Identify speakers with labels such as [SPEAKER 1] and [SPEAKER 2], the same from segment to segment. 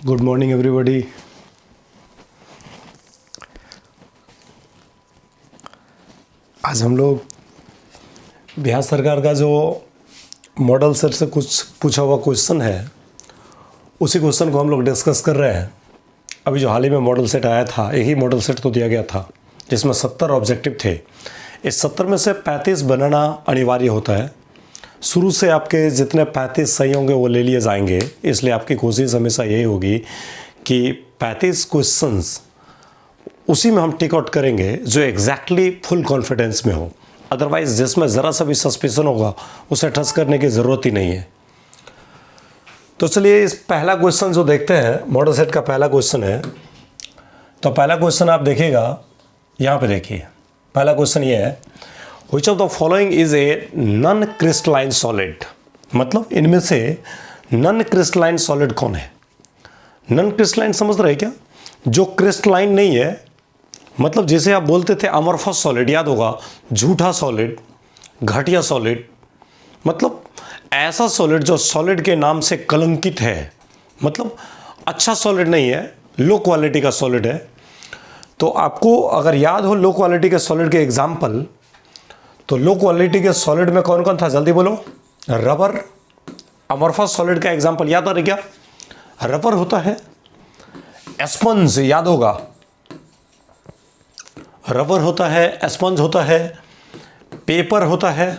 [SPEAKER 1] Good morning everybody. आज हम लोग बिहार सरकार का जो मॉडल सेट से कुछ पूछा हुआ क्वेश्चन है, उसी क्वेश्चन को हम लोग डिस्कस कर रहे हैं। अभी जो हाल ही में मॉडल सेट आया था, एक ही मॉडल सेट तो दिया गया था जिसमें 70 ऑब्जेक्टिव थे। इस 70 में से 35 बनाना अनिवार्य होता है। शुरू से आपके जितने 35 सही होंगे वो ले लिए जाएंगे, इसलिए आपकी कोशिश हमेशा यही होगी कि 35 क्वेश्चंस उसी में हम टिक आउट करेंगे जो एग्जैक्टली फुल कॉन्फिडेंस में हो। अदरवाइज जिसमें ज़रा सा भी सस्पिशन होगा उसे ट्रस्ट करने की ज़रूरत ही नहीं है। तो चलिए इस पहला क्वेश्चन जो देखते हैं, मॉडल सेट का पहला क्वेश्चन है। तो पहला क्वेश्चन आप देखिएगा, यहाँ पे देखिए। पहला क्वेश्चन ये है, Which of the following is a non-crystalline solid? मतलब इनमें से नॉन क्रिस्टलाइन सॉलिड कौन है? नॉन क्रिस्टलाइन समझ रहे क्या? जो क्रिस्टलाइन नहीं है, मतलब जैसे आप बोलते थे अमorphous सॉलिड, याद होगा, झूठा सॉलिड, घटिया सॉलिड, मतलब ऐसा सॉलिड जो सॉलिड के नाम से कलंकित है, मतलब अच्छा सॉलिड नहीं है, लो क्वालिटी का सॉलिड है। तो आपको अगर याद हो लो क्वालिटी के सॉलिड के एग्जाम्पल, तो लो क्वालिटी के सॉलिड में कौन कौन था? जल्दी बोलो। रबर। अमorphous सॉलिड का एग्जांपल याद आ रहा है क्या? रबर होता है। स्पंज याद होगा, रबर होता है, स्पंज होता है, पेपर होता है,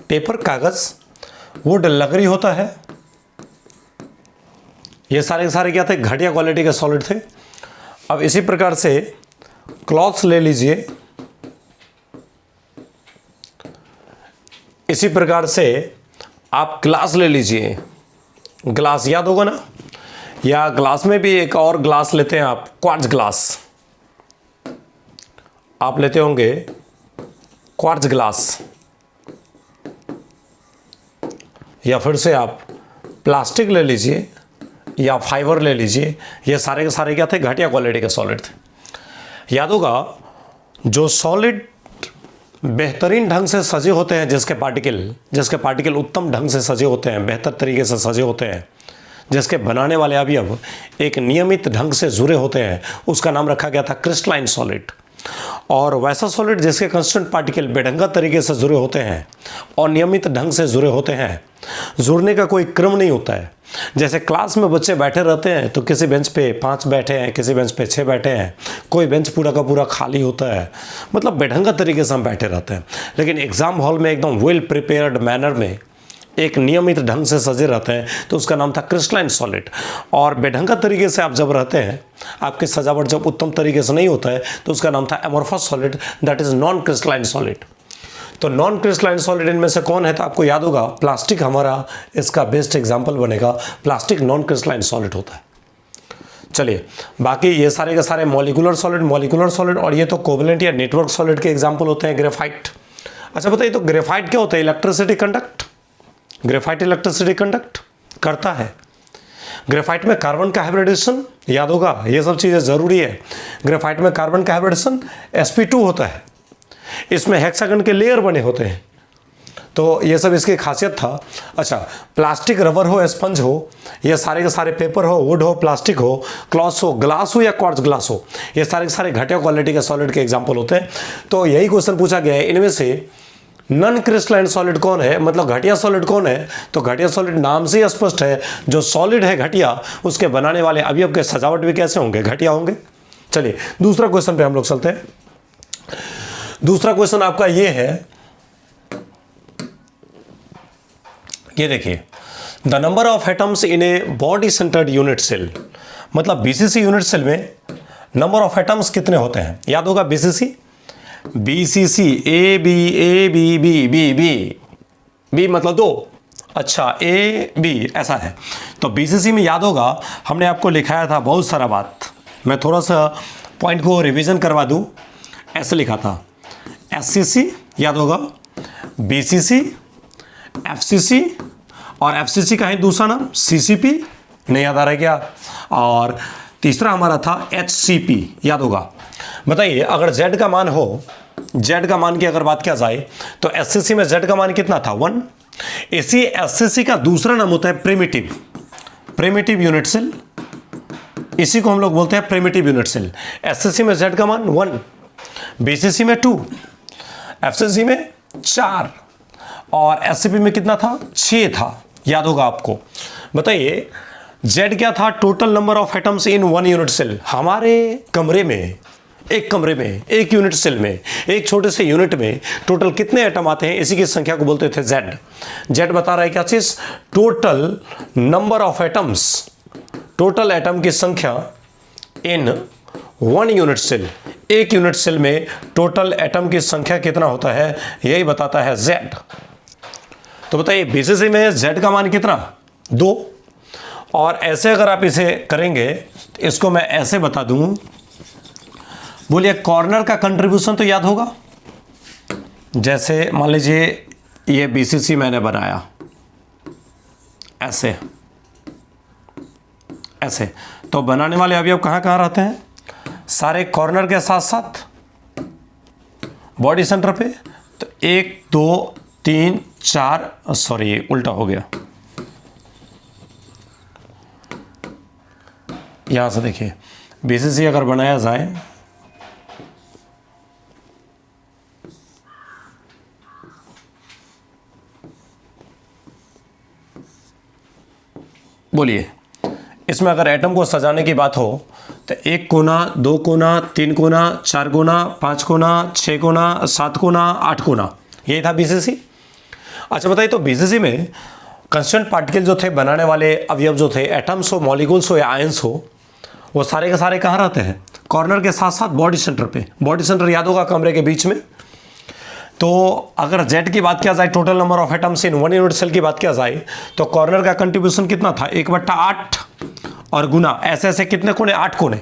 [SPEAKER 1] पेपर कागज, वुड लकड़ी होता है। ये सारे के सारे क्या थे? घटिया क्वालिटी के सॉलिड थे। अब इसी प्रकार से क्लॉथ्स ले लीजिए, इसी प्रकार से आप ग्लास ले लीजिए। ग्लास याद होगा ना, या ग्लास में भी एक और ग्लास लेते हैं आप, क्वार्ट्ज ग्लास। आप लेते होंगे क्वार्ट्ज ग्लास, या फिर से आप प्लास्टिक ले लीजिए या फाइबर ले लीजिए। ये सारे के सारे क्या थे? घटिया क्वालिटी के सॉलिड थे। याद होगा, जो सॉलिड बेहतरीन ढंग से सजे होते हैं, जिसके पार्टिकल उत्तम ढंग से सजे होते हैं, बेहतर तरीके से सजे होते हैं, जिसके बनाने वाले अवयव एक नियमित ढंग से जुड़े होते हैं, उसका नाम रखा गया था क्रिस्टलाइन सॉलिड। और वैसा सॉलिड जिसके कांस्टेंट पार्टिकल बेढंगा तरीके से जुड़े होते हैं और नियमित ढंग से जुड़े होते हैं, जुड़ने का कोई क्रम नहीं होता है। जैसे क्लास में बच्चे बैठे रहते हैं, तो किसी बेंच पे 5 बैठे हैं, किसी बेंच पे 6 बैठे हैं, कोई बेंच पूरा का पूरा खाली होता है, मतलब बेढंगा तरीके से हम बैठे रहते हैं। लेकिन एग्जाम हॉल में एकदम वेल प्रिपेयर्ड मैनर में एक नियमित ढंग से सजे रहते हैं, तो उसका नाम था क्रिस्टलाइन सॉलिड। और बेढंगा तरीके से आप जब रहते हैं, आपकी सजावट जब उत्तम तरीके से नहीं होता है, तो उसका नाम था amorphous solid, that is non crystalline solid. तो नॉन क्रिस्टलाइन सॉलिड इनमें से कौन है? तो आपको याद होगा प्लास्टिक हमारा इसका बेस्ट एग्जाम्पल बनेगा। प्लास्टिक नॉन क्रिस्टलाइन सॉलिड होता है। चलिए, बाकी ये सारे के सारे मॉलिकुलर सॉलिड, और ये तो कोवलेंट या नेटवर्क सॉलिड के एग्जाम्पल होते हैं। ग्रेफाइट, अच्छा बताइए, तो ग्रेफाइट क्या होता है? Electricity conduct. Graphite electricity conduct करता है। ग्रेफाइट में कार्बन का हाइब्रिडेशन याद होगा, ये सब चीज़ें ज़रूरी है। ग्रेफाइट में कार्बन का हाइब्रिडेशन sp2 होता है। इसमें हेक्सागन के लेयर बने होते हैं, तो ये सब इसकी खासियत था। अच्छा, प्लास्टिक, रबर हो, स्पंज हो, ये सारे के सारे पेपर हो, वुड हो, प्लास्टिक हो, क्लॉथ हो, ग्लास हो या क्वार्ट्ज ग्लास हो, ये सारे के सारे घटिया क्वालिटी के सॉलिड के एग्जाम्पल होते हैं। तो यही क्वेश्चन पूछा गया है, इनमें से नॉन क्रिस्टलाइन सॉलिड कौन है, मतलब घटिया सॉलिड कौन है? तो घटिया सॉलिड नाम से ही स्पष्ट है, जो सॉलिड है घटिया, उसके बनाने वाले अवयव के सजावट भी कैसे होंगे? घटिया होंगे। चलिए दूसरा क्वेश्चन पे हम लोग चलते हैं। दूसरा क्वेश्चन आपका ये है, ये देखिए, the number of atoms in a body centred unit cell, मतलब बीसीसी यूनिट सेल में नंबर ऑफ एटम्स कितने होते हैं? याद होगा बीसीसी, ए बी मतलब 2, अच्छा ए बी ऐसा है। तो बीसीसी में याद होगा हमने आपको लिखाया था बहुत सारा बात, मैं थोड़ा सा पॉइंट को रिवीजन करवा दूं। ऐसे लिखा था, एससीसी याद होगा, बीसीसी, एफसीसी, और एफसीसी का ही दूसरा नाम सीसीपी, नहीं याद आ रहा है क्या? और तीसरा हमारा था एचसीपी, याद होगा। बताइए, अगर Z का मान हो, Z का मान की अगर बात किया जाए, तो एससीसी में Z का मान कितना था? 1। इसी एससीसी का दूसरा नाम होता है प्रिमिटिव यूनिट सेल, इसी को हम लोग बोलते हैं प्रिमिटिव यूनिट सेल। एसएससी में Z का मान 1, बीसीसी में 2, एफसीसी में 4 और एससीपी में कितना था, 6 था, याद होगा आपको। बताइए Z क्या था, total number of atoms in 1 unit cell. हमारे कमरे में, एक यूनिट सेल में, एक छोटे से यूनिट में टोटल कितने एटम आते हैं, इसी की संख्या को बोलते थे Z। Z बता रहा है क्या चीज, total number of atoms, total atom की संख्या इन 1 यूनिट सेल, एक यूनिट सेल में टोटल एटम की संख्या कितना होता है, यही बताता है Z। तो बताइए बीसीसी में Z का मान कितना, 2। और ऐसे अगर आप इसे करेंगे, इसको मैं ऐसे बता दूं, बोलिए कॉर्नर का कंट्रीब्यूशन तो याद होगा। जैसे मान लीजिए ये बीसीसी मैंने बनाया ऐसे ऐसे, तो बनाने वाले अवयव कहाँ कहाँ रहते हैं, सारे कॉर्नर के साथ साथ बॉडी सेंटर पे। तो 1 2 3 4, सॉरी उल्टा हो गया, यहां से देखिए बीसीसी अगर बनाया जाए, बोलिए इसमें अगर एटम को सजाने की बात हो तो 1 कोना, 2 कोना, 3 कोना, 4 कोना, 5 कोना, 6 कोना, 7 कोना, 8 कोना, यही था बीसीसी। अच्छा बताइए, तो बीसीसी में कंस्टेंट पार्टिकल जो थे, बनाने वाले अवयव जो थे, एटम्स हो, मॉलिक्यूल्स हो या आयंस हो, वो सारे के सारे कहाँ रहते हैं, कॉर्नर के साथ साथ बॉडी सेंटर पे। बॉडी सेंटर याद होगा कमरे के बीच में। तो अगर Z की बात किया जाए, total number of atoms in 1 unit cell की बात किया जाए, तो कॉर्नर का कंट्रीब्यूशन कितना था, 1/8 और गुना ऐसे ऐसे कितने कोने, 8 कोने,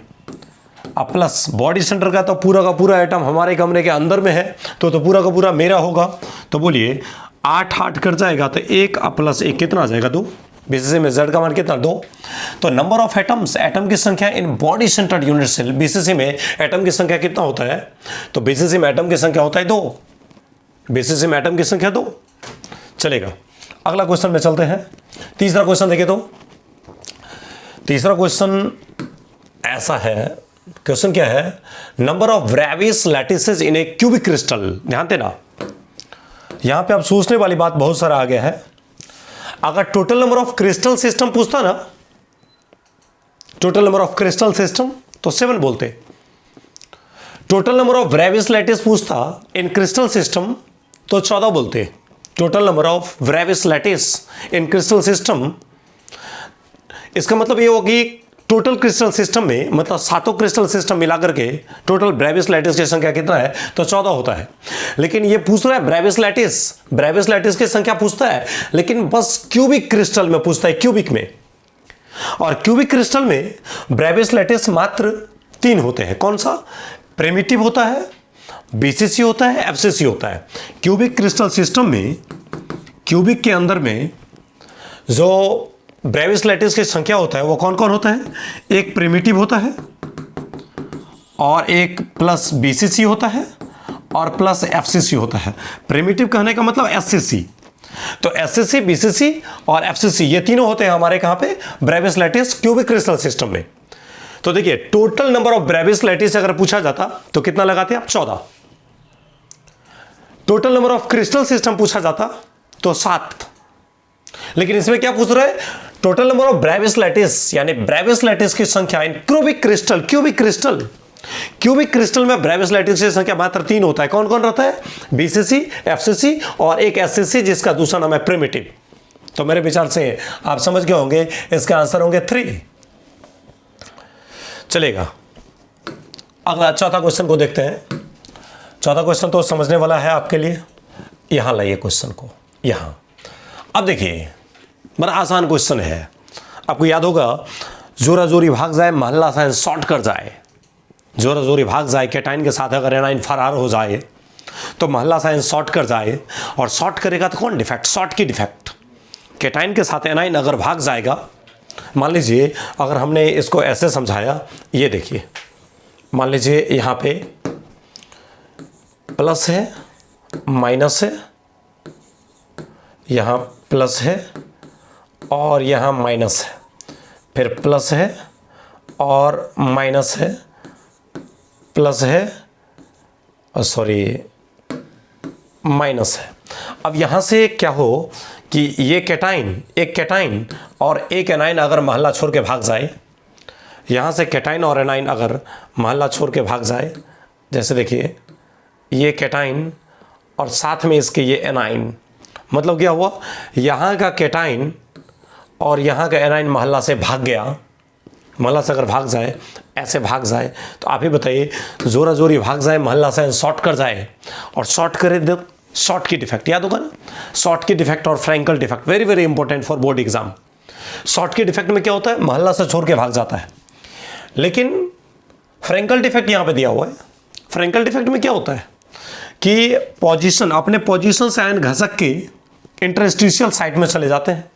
[SPEAKER 1] अब प्लस बॉडी सेंटर का तो पूरा का पूरा एटम हमारे कमरे के अंदर में है, तो पूरा का पूरा मेरा होगा। तो बोलिए 8 8 कर जाएगा तो 1 प्लस 1 कितना आ जाएगा, 2। बीसीसी में Z का मान कितना, 2। तो नंबर ऑफ एटम्स, एटम की संख्या in body centred unit cell, BCC में एटम की संख्या कितना होता है, तो बीसीसी में एटम की संख्या होता है 2। बीसीसी में एटम की संख्या 2। चलेगा, अगला क्वेश्चन में चलते हैं। तीसरा क्वेश्चन देखिए, तो तीसरा क्वेश्चन ऐसा है, क्वेश्चन क्या है, number of Bravais lattices in a cubic crystal. ध्यान देना, यहां पे अब सोचने वाली बात बहुत सारा आ गया है। अगर total number of crystal system पूछता ना, total number of crystal system तो 7 बोलते। Total number of Bravais lattice पूछता इन क्रिस्टल सिस्टम तो 14 बोलते। Total number of Bravais lattice in crystal system, इसका मतलब ये होगा कि टोटल क्रिस्टल सिस्टम में, मतलब 7 क्रिस्टल सिस्टम मिलाकर के टोटल ब्रेवियस लैटिस की संख्या कितना है, तो 14 होता है। लेकिन ये पूछ रहा है ब्रेवियस लैटिस की संख्या पूछता है, लेकिन बस क्यूबिक क्रिस्टल में पूछता है, क्यूबिक में। और क्यूबिक क्रिस्टल में ब्रेवियस लैटिस मात्र 3 होते हैं। कौन सा, प्रिमिटिव होता है, बीसीसी होता है, एफसीसी होता है। क्यूबिक क्रिस्टल सिस्टम में, क्यूबिक के अंदर में जो ब्रेवियस लैटिस की संख्या होता है वो कौन कौन होता है, एक प्रिमिटिव होता है और एक प्लस बीसीसी होता है और प्लस एफसीसी होता है। प्रिमिटिव कहने का मतलब एससीसी। तो एससीसी, बीसीसी और एफसीसी ये तीनों होते हैं हमारे कहां पे, Bravais lattice cubic crystal system में। तो देखिए total number of Bravais lattice अगर पूछा जाता तो कितना लगाते आप, 14। Total number of crystal system पूछा जाता तो 7। लेकिन इसमें क्या पूछ रहा है, total number of Bravais lattice, यानी ब्रेवियस लैटिस की संख्या इन क्यूबिक क्रिस्टल में ब्रेवियस लैटिस की संख्या मात्र 3 होता है। कौन कौन रहता है, बीसीसी, एफसीसी और एक एससीसी जिसका दूसरा नाम है प्रिमिटिव। तो मेरे विचार से आप समझ गए होंगे, इसका आंसर होंगे 3। चलेगा, अगला चौथा क्वेश्चन को देखते हैं। चौथा क्वेश्चन तो समझने वाला है आपके लिए। यहां लाइए क्वेश्चन को, यहां। अब देखिए बड़ा आसान क्वेश्चन है। आपको याद होगा, जोरा जोरी भाग जाए महल्ला साइंस शॉर्ट कर जाए। जोरा जोरी भाग जाए कैटाइन के साथ अगर एनाइन फरार हो जाए तो महल्ला साइंस शॉर्ट कर जाए। और शॉर्ट करेगा तो कौन, डिफेक्ट, शॉर्ट की डिफेक्ट। कैटाइन के साथ एनाइन अगर भाग जाएगा, मान लीजिए अगर हमने इसको ऐसे समझाया, ये देखिए मान लीजिए यहाँ पे प्लस है, माइनस है, यहाँ प्लस है और यहाँ माइनस है, फिर प्लस है और माइनस है, प्लस है, सॉरी माइनस है। अब यहाँ से क्या हो कि ये कैटाइन, एक कैटाइन और एक एनाइन अगर महल्ला छोड़ के भाग जाए, यहाँ से कैटाइन और एनाइन अगर महल्ला छोड़ के भाग जाए, जैसे देखिए ये कैटाइन और साथ में इसके ये एनाइन, मतलब क्या हुआ, यहाँ का कैटाइन और यहाँ का एनाइन महल्ला से भाग गया। महल्ला से अगर भाग जाए, ऐसे भाग जाए, तो आप ही बताइए, जोरा जोरी भाग जाए महल्ला से, शॉर्ट कर जाए और शॉर्ट करे दे, शॉर्ट की डिफेक्ट याद होगा ना, शॉर्ट की डिफेक्ट और Frenkel defect, very very important for board exam. Schottky defect में क्या होता है, महल्ला से छोड़ के भाग जाता है, लेकिन फ्रैंकल डिफेक्ट यहाँ पे दिया हुआ है। फ्रैंकल डिफेक्ट में क्या होता है कि पोजीशन, अपने पोजीशन से आयन घसक के इंटरस्टिशियल साइट में चले जाते हैं,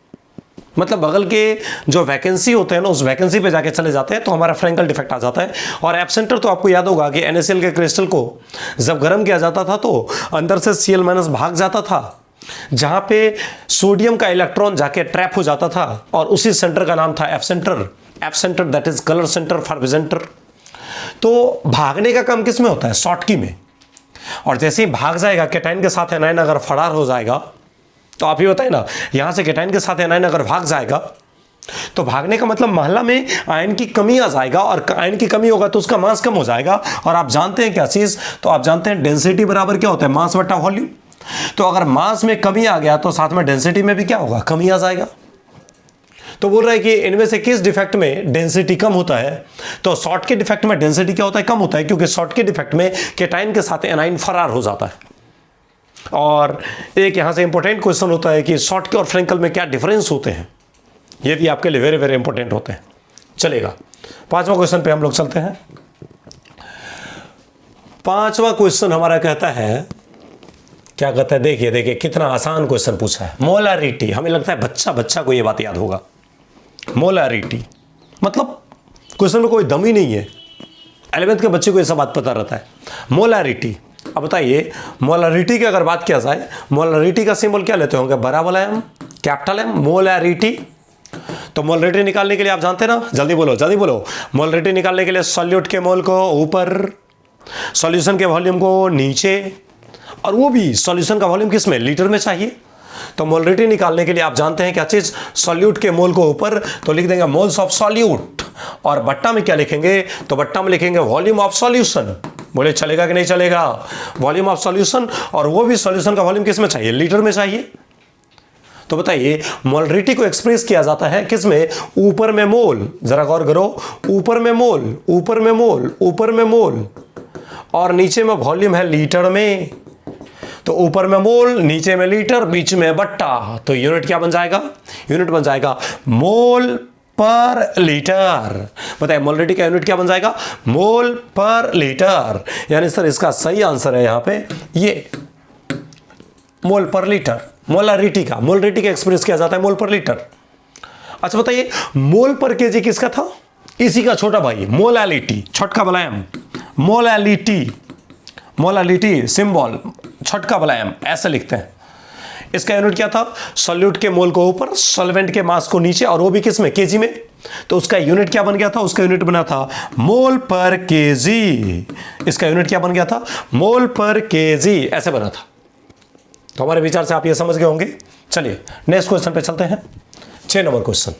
[SPEAKER 1] मतलब बगल के जो वैकेंसी होते हैं ना, उस वैकेंसी पे जाके चले जाते हैं, तो हमारा फ्रैंकल डिफेक्ट आ जाता है। और एब्सेंटर तो आपको याद होगा कि NaCl के क्रिस्टल को जब गर्म किया जाता था तो अंदर से Cl- भाग जाता था, जहां पे सोडियम का इलेक्ट्रॉन जाके ट्रैप हो जाता था, और उसी सेंटर का नाम था एब्सेंटर। एब्सेंटर that is colour centre for विजेंटर। तो भागने का काम किस में होता है, शॉर्ट की में। और जैसे ही भाग जाएगा, कैटाइन के साथ एनाइन अगर फरार हो जाएगा, तो आप ही बताइए ना, यहां से कैटाइन के साथ एनाइन अगर भाग जाएगा, तो भागने का मतलब महल्ला में आयन की कमी आ जाएगा, और आयन की कमी होगा तो उसका मास कम हो जाएगा। और आप जानते हैं क्या चीज, तो आप जानते हैं डेंसिटी बराबर क्या होता है, मास बटा वॉल्यूम। तो अगर मास में कमी आ गया तो साथ में डेंसिटी में भी क्या होगा, कमी आ जाएगा। तो बोल रहा है कि इनमें से किस डिफेक्ट में डेंसिटी कम होता है, तो शॉर्ट के डिफेक्ट में डेंसिटी क्या होता है, कम होता है, क्योंकि शॉर्ट के डिफेक्ट में कैटाइन के साथ एनाइन फरार हो जाता है। और एक यहां से इंपॉर्टेंट क्वेश्चन होता है कि शॉर्ट के और फ्रैंकल में क्या डिफरेंस होते हैं, ये भी आपके लिए वेरी वेरी इंपॉर्टेंट होते हैं। चलेगा, पांचवा क्वेश्चन पे हम लोग चलते हैं। पांचवा क्वेश्चन हमारा कहता है, क्या कहता है, देखिए देखिए कितना आसान क्वेश्चन पूछा है। मोलारिटी, हमें लगता है बच्चा बच्चा को ये बात याद होगा। मोलारिटी मतलब क्वेश्चन में कोई दम ही नहीं है, 11th के बच्चे को ये सब बात पता रहता है। मोलारिटी, अब बताइए मोलारिटी की अगर बात किया जाए, मोलारिटी का सिंबल क्या लेते होंगे, बड़ा वाला एम, कैपिटल एम, मोलारिटी। तो मोलारिटी निकालने के लिए आप जानते हैं ना, जल्दी बोलो जल्दी बोलो, मोलारिटी निकालने के लिए सॉल्यूट के मोल को ऊपर, सॉल्यूशन के वॉल्यूम को नीचे, और वो भी सॉल्यूशन का वॉल्यूम किस में, लीटर में चाहिए। तो मोलारिटी निकालने के लिए आप जानते हैं क्या चीज, सॉल्यूट के मोल को ऊपर, तो लिख देंगे मोल्स ऑफ सॉल्यूट, और बट्टा में क्या लिखेंगे, तो बट्टा में लिखेंगे वॉल्यूम ऑफ सॉल्यूशन। बोले चलेगा कि नहीं चलेगा, वॉल्यूम ऑफ सॉल्यूशन, और वो भी सॉल्यूशन का वॉल्यूम किस में चाहिए, लीटर में चाहिए। तो बताइए मोलारिटी को एक्सप्रेस किया जाता है किस में, ऊपर में मोल, जरा गौर करो, ऊपर में मोल, ऊपर में मोल, ऊपर में मोल, और नीचे में वॉल्यूम है लीटर में। तो ऊपर में मोल, नीचे में लीटर, बीच में बट्टा, तो यूनिट क्या बन जाएगा, यूनिट बन जाएगा मोल पर लीटर। बताइए मोलारिटी का यूनिट क्या बन जाएगा, मोल पर लीटर। यानी सर इसका सही आंसर है यहां पे ये मोल पर लीटर। मोलारिटी का एक्सप्रेस किया जाता है मोल पर लीटर। अच्छा बताइए मोल पर केजी किसका था, इसी का छोटा भाई, मोलालिटी, छोटका वाला एम, मोलालिटी, मोलालिटी सिंबल छोटका वाला एम ऐसे लिखते हैं। इसका यूनिट क्या था, सॉल्यूट के मोल को ऊपर, सॉल्वेंट के मास को नीचे, और वो भी किस में, केजी में। तो उसका यूनिट क्या बन गया था, उसका यूनिट बना था मोल पर केजी। इसका यूनिट क्या बन गया था, मोल पर केजी, ऐसे बना था। तो हमारे विचार से आप ये समझ गए होंगे। चलिए नेक्स्ट क्वेश्चन पे चलते हैं, 6 नंबर क्वेश्चन।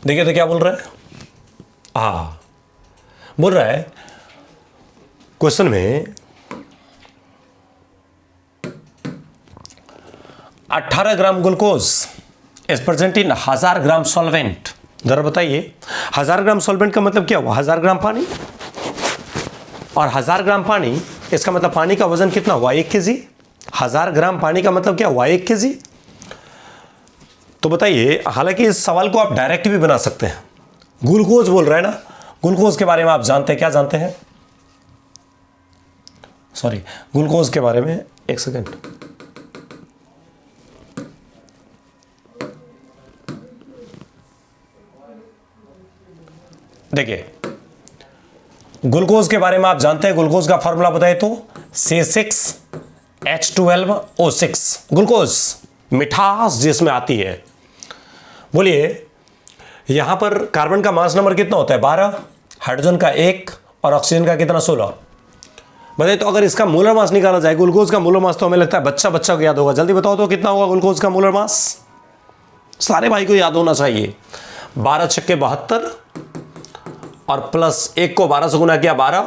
[SPEAKER 1] देखिए तो क्या बोल रहा है, बोल रहा है क्वेश्चन में 18 gram glucose is present in 1000 gram solvent. जरा बताइए 1000 ग्राम सॉल्वेंट का मतलब क्या हुआ, 1000 ग्राम पानी, और 1000 ग्राम पानी, इसका मतलब पानी का वजन कितना हुआ, 1 केजी। 1000 ग्राम पानी का मतलब क्या हुआ, 1 केजी। तो बताइए, हालांकि इस सवाल को आप डायरेक्ट भी बना सकते हैं। ग्लूकोज बोल रहा है ना, ग्लूकोज के बारे में आप जानते हैं, क्या जानते हैं, सॉरी ग्लूकोज के बारे में, एक सेकेंड, देखिए ग्लूकोज के बारे में आप जानते हैं, ग्लूकोज का फॉर्मूला बताए तो C6H12O6। ग्लूकोज मिठास जिसमें आती है, बोलिए यहां पर कार्बन का मास नंबर कितना होता है 12, हाइड्रोजन का 1 और ऑक्सीजन का कितना 16। बताइए तो अगर इसका मोलर मास निकाला जाए, ग्लूकोज का मोलर मास तो हमें लगता है बच्चा को याद होगा, जल्दी बताओ तो कितना होगा ग्लूकोज का मोलर मास? सारे भाई को याद होना चाहिए। 12 छक्के 72 और प्लस 1 को 12 से गुना किया 12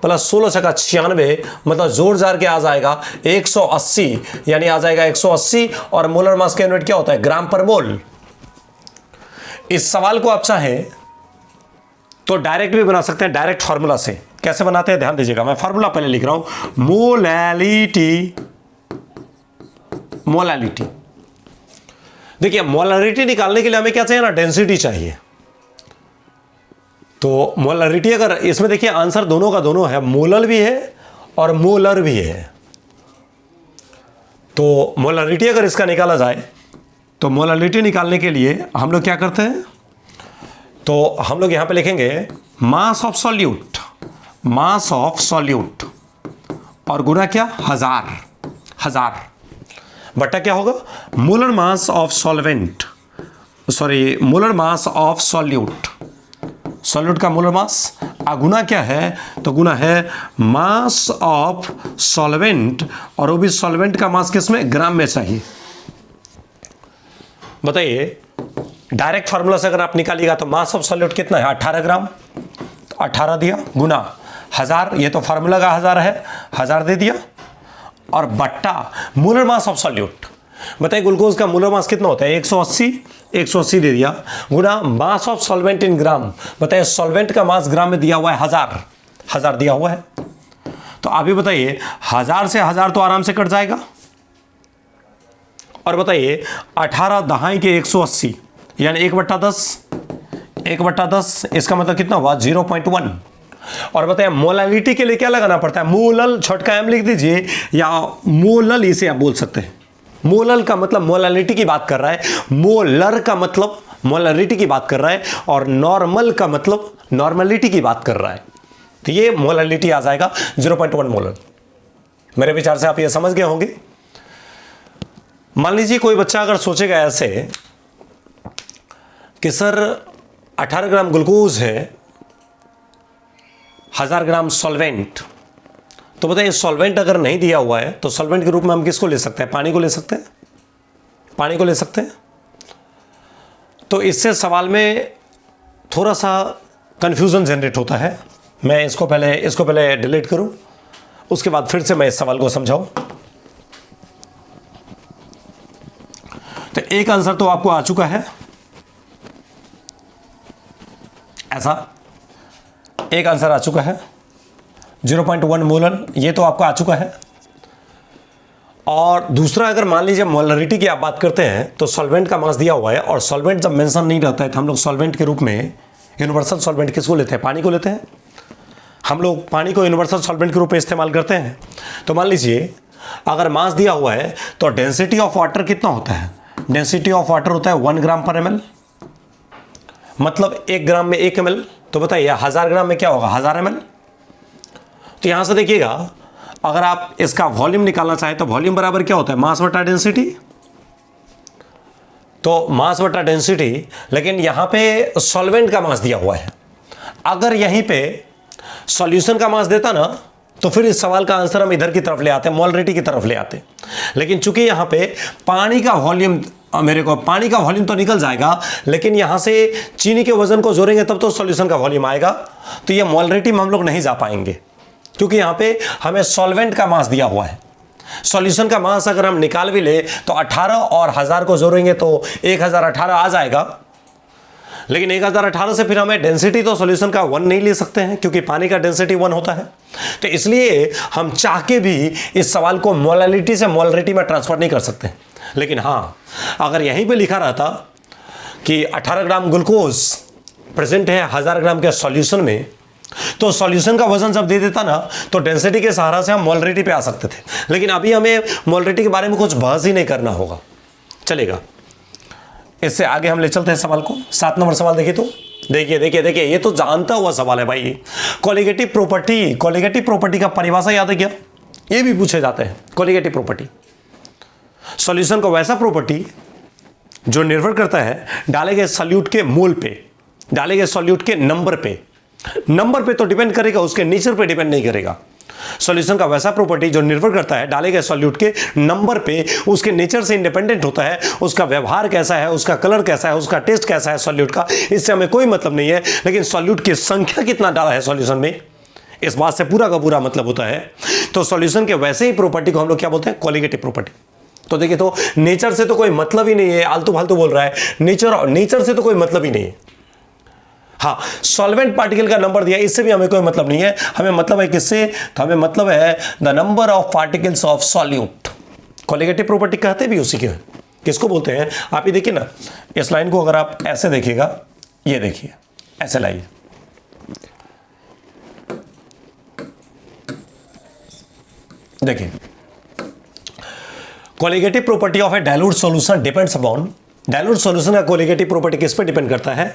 [SPEAKER 1] प्लस 16 छक्का 96, मतलब जोड़ जार के आ जाएगा 180, यानी आ जाएगा 180। और मोलर मास का यूनिट क्या होता है? ग्राम पर मोल। इस सवाल को आप चाहें तो डायरेक्ट भी बना सकते हैं, डायरेक्ट फॉर्मूला से। कैसे बनाते हैं ध्यान दीजिएगा, मैं फॉर्मूला पहले लिख रहा हूं। मोलैलिटी। देखिए मोलैलिटी निकालने के लिए हमें क्या चाहिए ना, डेंसिटी चाहिए। तो मोलैलिटी अगर इसमें देखिए आंसर दोनों का दोनों है, मोलल भी है और मोलर भी है। तो मोलैलिटी अगर इसका निकाला जाए तो मोलैलिटी निकालने के लिए हम लोग क्या करते हैं, तो हम लोग यहां पे लिखेंगे मास ऑफ सॉल्यूट और गुना क्या, 1000 बट्टा क्या होगा, मोलर मास ऑफ सॉल्यूट का मोलर मास। गुना क्या है, तो गुना है मास ऑफ सॉल्वेंट, और वो भी सॉल्वेंट का मास किसमें, ग्राम में चाहिए। बताइए डायरेक्ट फार्मूला से अगर आप निकालिएगा तो मास ऑफ सॉल्यूट कितना है, 18 ग्राम। तो 18 दिया गुना 1000, ये तो फार्मूला का 1000 है, 1000 दे दिया, और बट्टा मोलर मास ऑफ सॉल्यूट। बताइए ग्लूकोज का मोलर मास कितना होता है, 180 दे दिया, गुना मास ऑफ सॉल्वेंट इन ग्राम। बताइए सॉल्वेंट का मास ग्राम में दिया हुआ है 1000 दिया हुआ है। तो अभी बताइए 1000 से 1000 तो आराम से कट जाएगा। और बताइए 18 दहाई के 180, यानी 1/10, इसका मतलब कितना हुआ 0.1। और बताइए मोलैलिटी के लिए क्या लगाना पड़ता है, मोलल, छोटका एम लिख दीजिए, या मोलल इसे आप बोल सकते हैं। मोलल का मतलब मोलैलिटी की बात कर रहा है, मोलर का मतलब मोलैलिटी की बात कर रहा है, और नॉर्मल का मतलब नॉर्मलिटी की बात कर रहा है। तो ये मोलैलिटी आ जाएगा 0.1 मोलर। मेरे विचार से आप ये समझ गए होंगे। मान लीजिए कोई बच्चा अगर सोचेगा ऐसे कि सर 18 ग्राम ग्लूकोज है, 1000 ग्राम सॉल्वेंट, तो बताइए सॉल्वेंट अगर नहीं दिया हुआ है तो सॉल्वेंट के रूप में हम किसको ले सकते हैं, पानी को ले सकते हैं। तो इससे सवाल में थोड़ा सा कंफ्यूजन जनरेट होता है। मैं इसको पहले डिलीट करूं, उसके बाद फिर से मैं इस सवाल को समझाऊं। तो एक आंसर तो आपको आ चुका है, ऐसा एक आंसर आ चुका है 0.1 मोलर, ये तो आपका आ चुका है। और दूसरा, अगर मान लीजिए मोलरिटी की आप बात करते हैं तो सॉल्वेंट का मास दिया हुआ है, और सॉल्वेंट जब मेंशन नहीं रहता है तो हम लोग सॉल्वेंट के रूप में यूनिवर्सल सॉल्वेंट किसको लेते हैं, पानी को लेते हैं। हम लोग पानी को यूनिवर्सल सॉल्वेंट के रूप में इस्तेमाल करते हैं। तो मान लीजिए अगर मास दिया हुआ है तो डेंसिटी ऑफ वाटर कितना होता है, डेंसिटी ऑफ वाटर होता है 1 ग्राम पर ml, मतलब 1 ग्राम में 1 ml। तो बताइए 1000 ग्राम में क्या होगा, 1000 ml। तो यहां से देखिएगा अगर आप इसका वॉल्यूम निकालना चाहें तो वॉल्यूम बराबर क्या होता है, मास बटा डेंसिटी। तो मास बटा डेंसिटी, लेकिन यहां पे सॉल्वेंट का मास दिया हुआ है। अगर यहीं पे सॉल्यूशन का मास देता ना तो फिर इस सवाल का आंसर हम इधर की तरफ ले आते, मोलरिटी की तरफ ले आते। लेकिन चूंकि यहां पे पानी का वॉल्यूम तो निकल जाएगा, लेकिन यहां से चीनी के वजन को जोड़ेंगे तब तो सॉल्यूशन का वॉल्यूम आएगा। तो ये मोलरिटी में हम लोग नहीं जा पाएंगे, क्योंकि यहां पे हमें सॉल्वेंट का मास दिया हुआ है। सॉल्यूशन का मास अगर हम निकाल भी ले तो 18 और 1000 को जोड़ेंगे तो 1018 आ जाएगा, लेकिन 1018 से फिर हमें डेंसिटी तो सॉल्यूशन का 1 नहीं ले सकते हैं, क्योंकि पानी का डेंसिटी 1 होता है। तो इसलिए हम चाह के भी इस सवाल को मोलैलिटी से मोलरिटी में ट्रांसफर नहीं कर सकते। लेकिन हाँ, अगर यहीं पे लिखा रहता कि 18 ग्राम ग्लूकोज प्रेजेंट है 1000 ग्राम के सॉल्यूशन में, तो सॉल्यूशन का वजन जब दे देता ना तो डेंसिटी के सहारा से हम मोलरिटी पे आ सकते थे। लेकिन अभी हमें मोलरिटी के बारे में कुछ बहस ही नहीं करना होगा, चलेगा। इससे आगे हम ले चलते हैं सवाल को। 7 नंबर सवाल देखिए, तो देखिए ये तो जानता हुआ सवाल है भाई। कोलिगेटिव प्रॉपर्टी का परिभाषा याद है क्या, ये भी पूछे जाते हैं। कोलिगेटिव प्रॉपर्टी, सॉल्यूशन को वैसा प्रॉपर्टी जो निर्भर करता है डाले गए सॉल्यूट के मोल पे, डाले गए सॉल्यूट के नंबर पे। नंबर पे तो डिपेंड करेगा, उसके नेचर पे डिपेंड नहीं करेगा। सॉल्यूशन का वैसा प्रॉपर्टी जो निर्भर करता है डाले गए सॉल्यूट के नंबर पे, उसके नेचर से इंडिपेंडेंट होता है, उसका व्यवहार कैसा है, उसका कलर कैसा है, उसका टेस्ट कैसा है सॉल्यूट का, इससे हमें कोई मतलब नहीं है। लेकिन सॉल्यूट की संख्या कितना डाला है सॉल्यूशन में, इस बात से पूरा का पूरा मतलब होता है। तो सॉल्यूशन के वैसे ही प्रॉपर्टी को हम लोग क्या बोलते हैं, कोलिगेटिव प्रॉपर्टी। तो देखिए, तो नेचर से तो कोई मतलब ही नहीं है, आलतू फालतू बोल रहा है, नेचर से तो कोई मतलब ही नहीं है। हाँ, सॉल्वेंट पार्टिकल का नंबर दिया, इससे भी हमें कोई मतलब नहीं है। हमें मतलब है किससे, तो हमें मतलब है the number of particles of solute. Colligative property कहते भी उसी के, किसको बोलते हैं, आप ये देखिए ना, इस लाइन को अगर आप ऐसे देखिएगा, ये देखिए ऐसे लाइए, देखिए colligative property of A dilute solution depends upon, dilute solution का कोलिगेटिव प्रॉपर्टी किस पे डिपेंड करता है,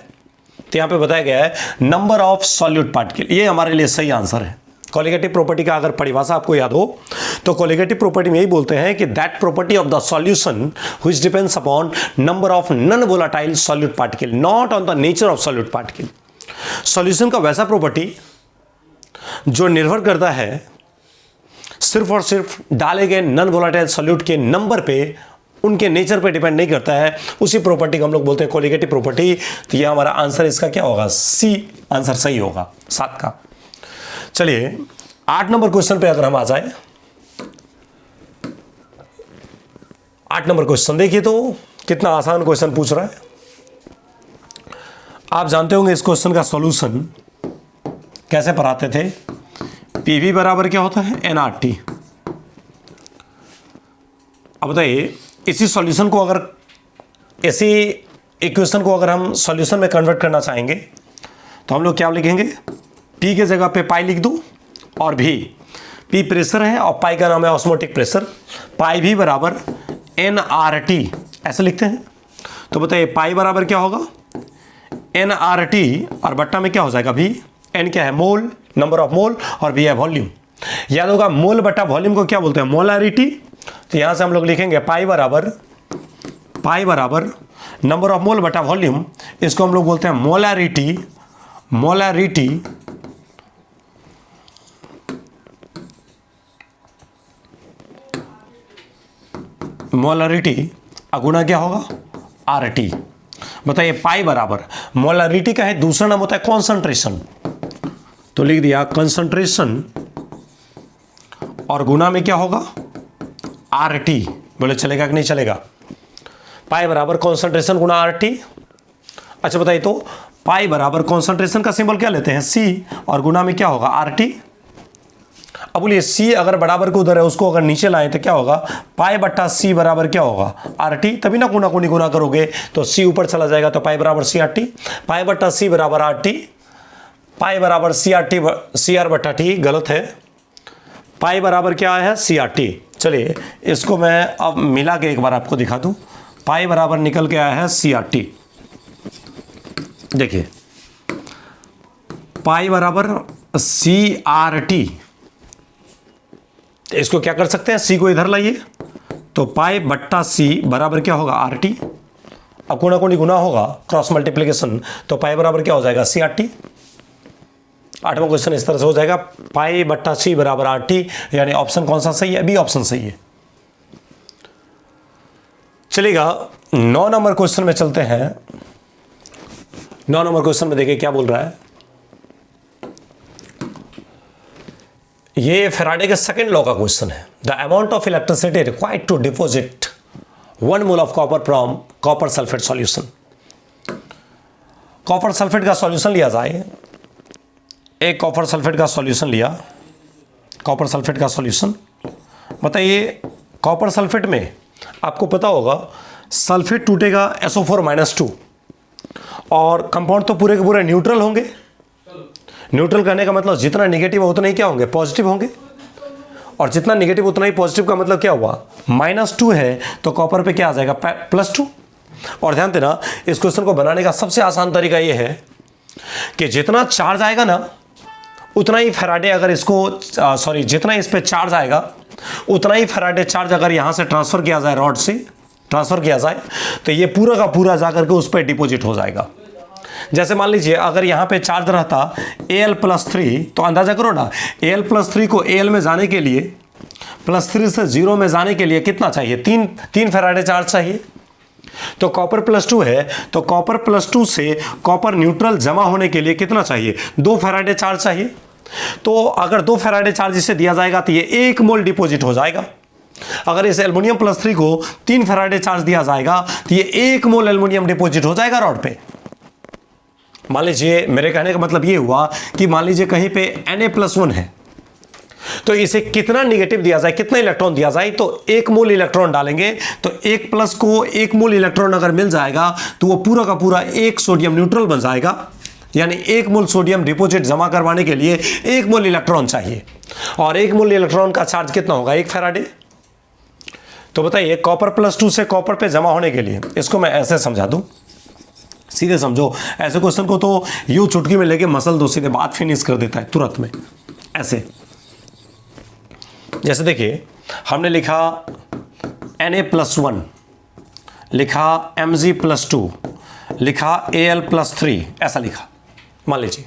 [SPEAKER 1] तो यहां पे बताया गया है नंबर ऑफ सॉल्यूट पार्टिकल। ये हमारे लिए सही आंसर है। कोलिगेटिव प्रॉपर्टी का अगर परिभाषा आपको याद हो तो कोलिगेटिव प्रॉपर्टी में यही बोलते हैं कि that property of the solution which depends upon number of non volatile solute particle, not on the nature of solute particle. Solution का वैसा प्रॉपर्टी जो निर्भर करता है सिर्फ और सिर्फ डाले गए नॉन वोलेटाइल सॉल्यूट के नंबर पे, उनके नेचर पे डिपेंड नहीं करता है, उसी प्रॉपर्टी को हम लोग बोलते हैं कोलिगेटिव प्रॉपर्टी। तो ये हमारा आंसर इसका क्या होगा, सी आंसर सही होगा 7 का। चलिए 8 नंबर क्वेश्चन पे अगर हम आ जाए, 8 नंबर क्वेश्चन देखिए तो कितना आसान क्वेश्चन पूछ रहा है। आप जानते होंगे इस क्वेश्चन का सॉल्यूशन कैसे पढ़ाते थे, पीवी बराबर क्या होता है, एनआरटी। अब बताइए इसी सॉल्यूशन को अगर, इसी इक्वेशन को अगर हम सॉल्यूशन में कन्वर्ट करना चाहेंगे तो हम लोग क्या लिखेंगे, पी के जगह पे पाई लिख दूं और भी, पी प्रेशर है और पाई का नाम है ऑस्मोटिक प्रेशर, पाई भी बराबर एन आर टी ऐसे लिखते हैं। तो बताइए पाई बराबर क्या होगा, एन आर टी, और बट्टा में क्या हो जाएगा भी, एन क्या है मोल, नंबर ऑफ मोल, और भी है वॉल्यूम। याद होगा मोल बट्टा वॉल्यूम को क्या बोलते हैं, मोलारिटी। तो यहां से हम लोग लिखेंगे पाई बराबर नंबर ऑफ मोल बटा वॉल्यूम, इसको हम लोग बोलते हैं मोलारिटी। मोलारिटी अगुना क्या होगा, आरटी। बताइए पाई बराबर, मोलारिटी का है दूसरा नाम होता है कॉन्सेंट्रेशन, तो लिख दिया कंसंट्रेशन, और गुना में क्या होगा, आरटी। बोले चलेगा कि नहीं चलेगा, पाई बराबर कॉन्सेंट्रेशन गुना आरटी। अच्छा बताइए तो पाई बराबर कॉन्सेंट्रेशन का सिंबल क्या लेते हैं, सी, और गुना में क्या होगा, आरटी। अब बोलिए सी अगर बराबर को उधर है उसको अगर नीचे लाए तो क्या होगा, पाई बट्टा सी बराबर क्या होगा, आरटी। तभी ना गुना को गुना करोगे तो सी ऊपर चला जाएगा, तो पाई बराबर सी आर टी, पाई बट्टा सी बराबर आर टी, पाई बराबर C R T, C R बट्टा टी गलत है, पाई बराबर क्या है, सी आर टी। चलिए इसको मैं अब मिला के एक बार आपको दिखा दूं, पाई बराबर निकल के आया है सी आर टी। देखिए पाई बराबर सी आर टी, इसको क्या कर सकते हैं, सी को इधर लाइए, तो पाई बट्टा सी बराबर क्या होगा, आर टी। अब कोना कोनी गुना होगा, क्रॉस मल्टीप्लिकेशन, तो पाई बराबर क्या हो जाएगा, सी आर टी। 8वां क्वेश्चन इस तरह से हो जाएगा, पाई बट्टा सी बराबर आर टी, यानी ऑप्शन कौन सा सही है, बी ऑप्शन सही है। चलिएगा 9 नंबर क्वेश्चन में चलते हैं। 9 नंबर क्वेश्चन में देखिए क्या बोल रहा है, ये फैराडे के सेकंड लॉ का क्वेश्चन है। The amount of electricity required to deposit 1 mole of copper from copper sulphate solution. Copper sulphate का सॉल्यूशन लिया जाए, एक कॉपर सल्फेट का सॉल्यूशन लिया, कॉपर सल्फेट का सॉल्यूशन। बताइए कॉपर सल्फेट में आपको पता होगा सल्फेट टूटेगा SO4-2, और कंपाउंड तो पूरे के पूरे न्यूट्रल होंगे। न्यूट्रल कहने का मतलब जितना निगेटिव उतना ही क्या होंगे, पॉजिटिव होंगे, और जितना निगेटिव उतना ही पॉजिटिव का मतलब क्या हुआ, -2 है, तो कॉपर पे क्या आ जाएगा, +2। और ध्यान देना इस क्वेश्चन को बनाने का सबसे आसान तरीका ये है कि जितना चार्ज आएगा ना उतना ही फैराडे, अगर इसको जितना इस पे चार्ज आएगा उतना ही फैराडे चार्ज अगर यहां से ट्रांसफर किया जाए रॉड से, ट्रांसफ़र किया जाए तो ये पूरा का पूरा जाकर के उस पर डिपॉजिट हो जाएगा। जैसे मान लीजिए अगर यहाँ पे चार्ज रहता Al+3, तो अंदाजा करो ना, Al+3 को Al में जाने के लिए +3 से 0 में जाने के लिए कितना चाहिए? तीन फैराडे चार्ज चाहिए। तो कॉपर +2 है, तो कॉपर +2 से कॉपर न्यूट्रल जमा होने के लिए कितना चाहिए? 2 फैराडे चार्ज चाहिए। तो अगर 2 फैराडे चार्ज इसे दिया जाएगा तो ये 1 मोल डिपॉजिट हो जाएगा। अगर इस एल्युमिनियम +3 को 3 फैराडे चार्ज दिया जाएगा तो ये 1 मोल एल्युमिनियम डिपॉजिट हो जाएगा रॉड पे। मान लीजिए, मेरे कहने का मतलब ये हुआ कि मान लीजिए कहीं पे Na+1 है, तो इसे कितना निगेटिव दिया जाए, कितना इलेक्ट्रॉन दिया जाए, तो 1 मोल इलेक्ट्रॉन डालेंगे तो 1+ को 1 मोल इलेक्ट्रॉन अगर मिल जाएगा तो वो पूरा का पूरा 1 सोडियम न्यूट्रल बन जाएगा। यानी 1 मोल सोडियम डिपॉजिट जमा करवाने के लिए 1 मोल इलेक्ट्रॉन चाहिए, और 1 मोल इलेक्ट्रॉन का चार्ज कितना होगा? 1 फैराडे। तो बताइए, कॉपर +2 से कॉपर पे जमा होने के लिए, इसको मैं ऐसे समझा दूं, सीधे समझो। ऐसे क्वेश्चन को तो यूं चुटकी में लेके मसल दो, सीधे बात फिनिश कर देता है तुरंत में। ऐसे जैसे देखिए, हमने लिखा Na+1, लिखा Mg+2, लिखा Al+3, ऐसा लिखा मान लीजिए,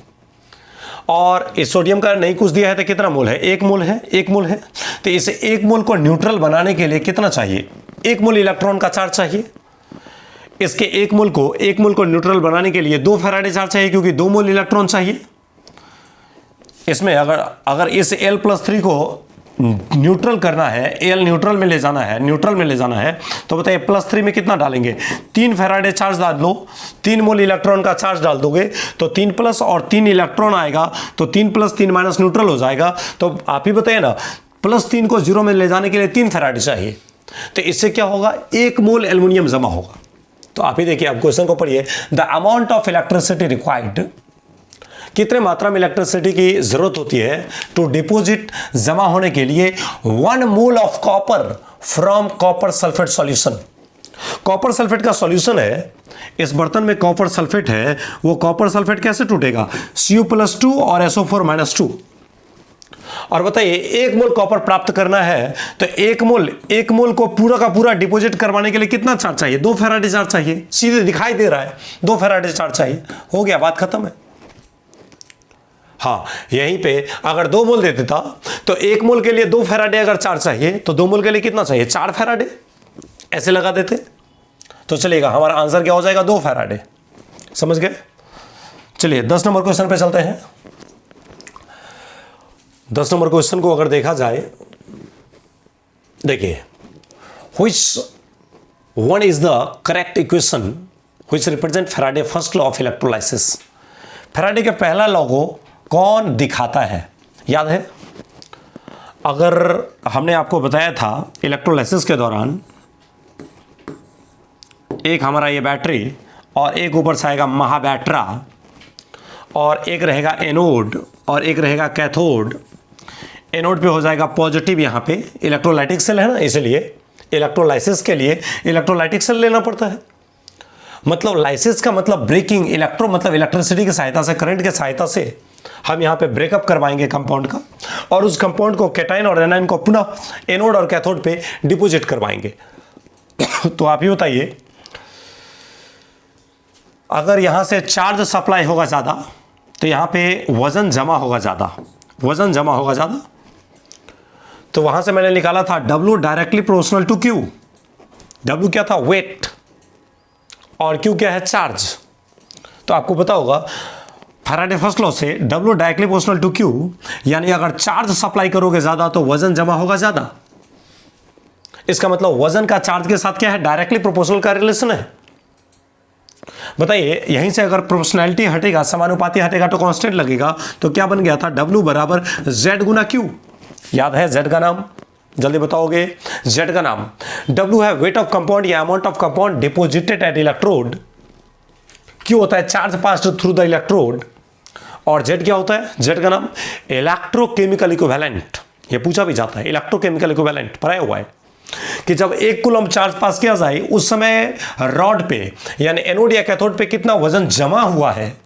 [SPEAKER 1] और इस सोडियम का नहीं कुछ दिया है तो कितना मोल है? 1 मोल है। 1 मोल है तो इसे 1 मोल को न्यूट्रल बनाने के लिए कितना चाहिए? 1 मोल इलेक्ट्रॉन का चार्ज चाहिए। इसके 1 मोल को न्यूट्रल बनाने के लिए 2 फैराडे चार्ज चाहिए, क्योंकि 2 मोल इलेक्ट्रॉन चाहिए। इसमें अगर इस Al+3 को न्यूट्रल करना है, Al न्यूट्रल में ले जाना है, तो बताइए +3 में कितना डालेंगे? 3 फैराडे चार्ज डाल लो, 3 मोल इलेक्ट्रॉन का चार्ज डाल दोगे तो 3+ और 3 इलेक्ट्रॉन आएगा, तो 3+ 3- न्यूट्रल हो जाएगा। तो आप ही बताइए ना, +3 को 0 में ले जाने के लिए 3 फैराडे चाहिए, तो इससे क्या होगा? 1 मोल एल्युमिनियम जमा होगा। तो आप ही देखिए, आप क्वेश्चन को पढ़िए, the amount of electricity required, कितने मात्रा में इलेक्ट्रिसिटी की जरूरत होती है टू डिपॉजिट जमा होने के लिए 1 mole of copper from copper sulphate solution. Copper sulphate का सॉल्यूशन है, इस बर्तन में कॉपर सल्फेट है, वो कॉपर सल्फेट कैसे टूटेगा? Cu+2 और SO4-2। और बताइए, 1 मोल कॉपर प्राप्त करना है तो 1 मोल को पूरा का पूरा डिपॉजिट करवाने के लिए कितना चार्ज चाहिए? 2 फैराडे चार्ज चाहिए। सीधे दिखाई दे रहा है, 2 फैराडे चार्ज चाहिए। हो गया, बात खत्म है। हाँ, यहीं पे अगर 2 मोल दे देता तो 1 मोल के लिए 2 फैराडे अगर चार्ज चाहिए तो 2 मोल के लिए कितना चाहिए? 4 फैराडे। ऐसे लगा देते तो चलेगा, हमारा आंसर क्या हो जाएगा? 2 फैराडे। समझ गए? चलिए 10 नंबर क्वेश्चन पे चलते हैं। 10 नंबर क्वेश्चन को अगर देखा जाए, देखिए, which one is the correct equation which represent Faraday first law of electrolysis. Faraday के पहला लॉ को कौन दिखाता है? याद है? अगर हमने आपको बताया था इलेक्ट्रोलाइसिस के दौरान, एक हमारा ये बैटरी और एक ऊपर से आएगा महाबैटरा, और एक रहेगा एनोड और एक रहेगा कैथोड। एनोड पे हो जाएगा पॉजिटिव, यहाँ पे इलेक्ट्रोलाइटिक सेल है ना, इसलिए इलेक्ट्रोलाइसिस के लिए इलेक्ट्रोलाइटिक सेल लेना पड़ता है। मतलब लाइसिस का मतलब ब्रेकिंग, इलेक्ट्रो मतलब इलेक्ट्रिसिटी की सहायता से, करंट की सहायता से हम यहाँ पे ब्रेकअप करवाएंगे कंपाउंड का, और उस कंपाउंड को कैटाइन और एनाइन को पुनः एनोड और कैथोड पे डिपॉजिट करवाएंगे। तो आप ही बताइए, अगर यहाँ से चार्ज सप्लाई होगा ज़्यादा तो यहाँ पे वजन जमा होगा ज़्यादा, तो वहाँ से मैंने निकाला था W directly proportional to Q। W क्या था? वेट, और Q क्या है? चार्ज। तो आपको पता होगा फैराडे फर्स्ट लॉ से W directly proportional to Q, यानी अगर चार्ज सप्लाई करोगे ज़्यादा तो वजन जमा होगा ज़्यादा। इसका मतलब वजन का चार्ज के साथ क्या है? डायरेक्टली प्रोपोर्शनल का रिलेशन है। बताइए, यहीं से अगर प्रोपोर्शनैलिटी हटेगा, समानुपाती हटेगा तो कांस्टेंट लगेगा, तो क्या बन गया था? W बराबर Z गुना Q। याद है Z का नाम? जल्दी बताओगे। Z का नाम W है वेट ऑफ कंपाउंड या amount of compound deposited at electrode. Q होता है charge passed through the electrode, और Z क्या होता है? Z का नाम इलेक्ट्रोकेमिकल इक्विवेलेंट। ये पूछा भी जाता है, इलेक्ट्रोकेमिकल इक्विवेलेंट पढ़ाया हुआ है कि जब 1 कूलम चार्ज पास किया जाए उस समय रॉड पे यानी एनोड या कैथोड पे कितना वजन जमा हुआ है,